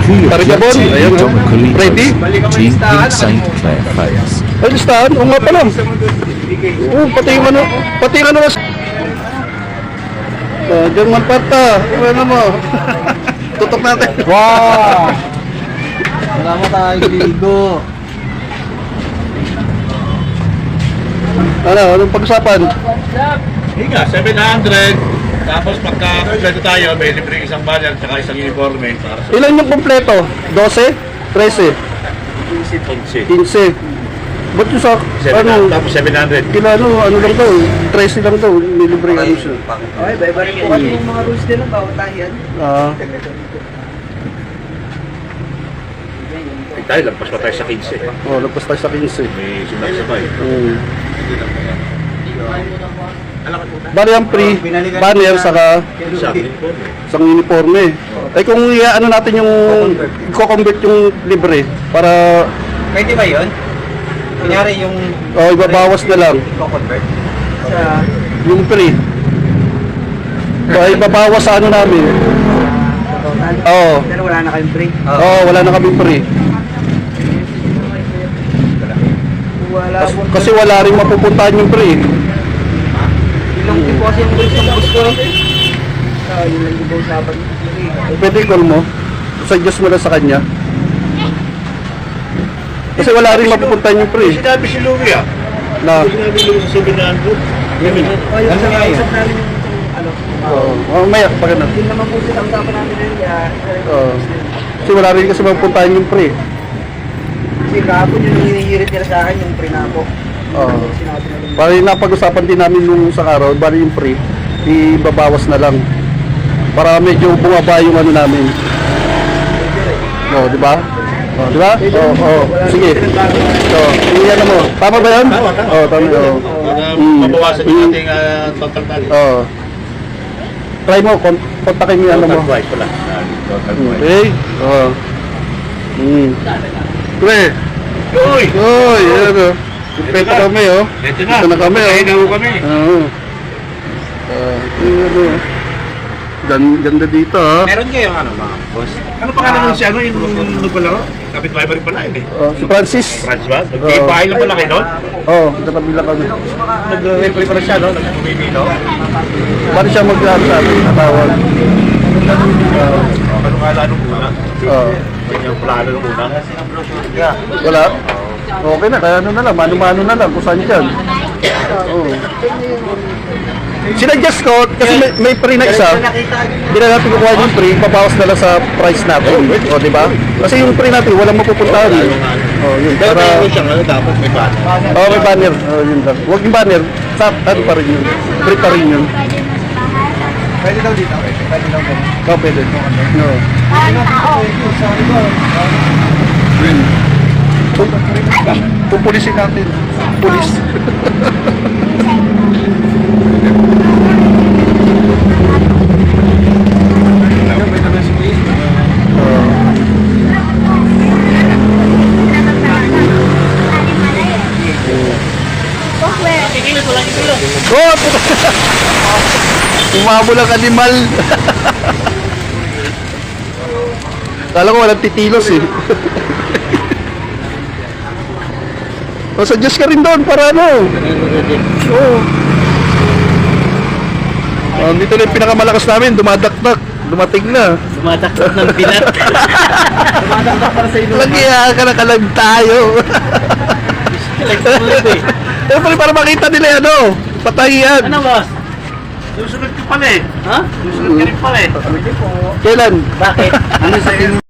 Three Tarigabon, objective ayan, Domicilitos, ready? Team in St. Clair Files. Ay, listahan? Oo nga pala. Oo, pati yung ano, diyan man parta. Ano mo? Tutok natin. Wow! Salamat tayo, Ligo. Anong pag-usapan? Higa, 700. Tapos pagka kompleto tayo, may libre isang banner at isang uniforme para sa Ilan yung kompleto? 12? 13? 15. 15. Ba't yung sa, Tapos 700. ano lang daw, 13 lang daw, nilibre ano siya. Okay, bye-bye rin po kasi yung mga rules nila, bawat tayo. Tayo, lampas pa tayo sa 15. Lagpas tayo sa 15. May sumagsabay. Bali ang free, banner, saka Sa uniforme. isang uniforme. Ay kung ano natin yung, i-convert yung libre, para, Pwede ba yun? Kunyari yung ibabawas na lang, i-convert sa yung free. Ibabawas sa ano namin. total. Oo. Pero wala na kayong break. Wala na kami free. Wala po. Kasi wala rin mapupuntahan yung free. Ilang tipo kasi yung rules ng bus ko eh. Yun lang yung usapan. Pwede call mo. Suggest mo lang sa kanya. Kasi wala rin mapupuntahan yung free. Sinabi si Louie Na, Sinabi Louie sa 700. Yung usap namin yung ano. mamaya, pag ano. Yun naman po sila usapan namin rin. Kasi wala rin kasi mapupuntahan yung free. Kasi kahapon yung hinihirit nila sa akin yung pre-napo. Sinabi na rin. Bali napag-usapan din namin nung isang araw, bali yung free, ibabawas na lang. Para medyo bumaba yung ano namin. Di ba? Di ba? Sige. Iyan mo. Tama ba yan? Tama. Tama. Mabawasan yung ating total value. Try mo, kontakin mo yung ano mo. Total price pala. Total price. Okay? Pre. Uy! Yan o. Ito kami Ito na. Ito na kami Kaya na ho kami. Ganda dito Meron kayong ano mga boss? Ano pangalan nun si ano yung nagpalaro? Kapit-bahay ba rin pala yun eh? Si Francis. France ba? Nagpipahay lang pala kayo doon? Katabi lang kami. Nag-referee pala siya, no? Nag-umimi, no? Paano siya mag-atawag? Ano kala nung una? Yan yung plano nung una. Wala? Okay na, kaya ano na lang, mano-mano na lang, kung saan dyan. Sinadjust ko, kasi may free na isa, hindi na natin kukuha yung free, pabawas na lang sa price natin. Di ba? Kasi yung free natin, walang mapupuntahan. Yun, Pero para... kung siya, ano, dapat may plano. may banner. Yun lang. Huwag yung banner, sa ano pa rin yun. Free pa rin yun. Pwede daw dito. Pwede daw dito. Pwede. No. Pupulisin natin. Pulis. Umabol ang animal. Kala ko walang titilos eh. Suggest ka rin doon para ano. Dito na yung pinakamalakas namin, dumadakdak. Dumating na. Dumadaktak ng binat. Dumadaktak para sa ino. Lagyan ka na kalag tayo. Pero para makita nila yan, patayan. Ano boss? Susunod ka pala eh. Ha? Susunod ka rin pala eh. Kailan? Bakit? Ano sa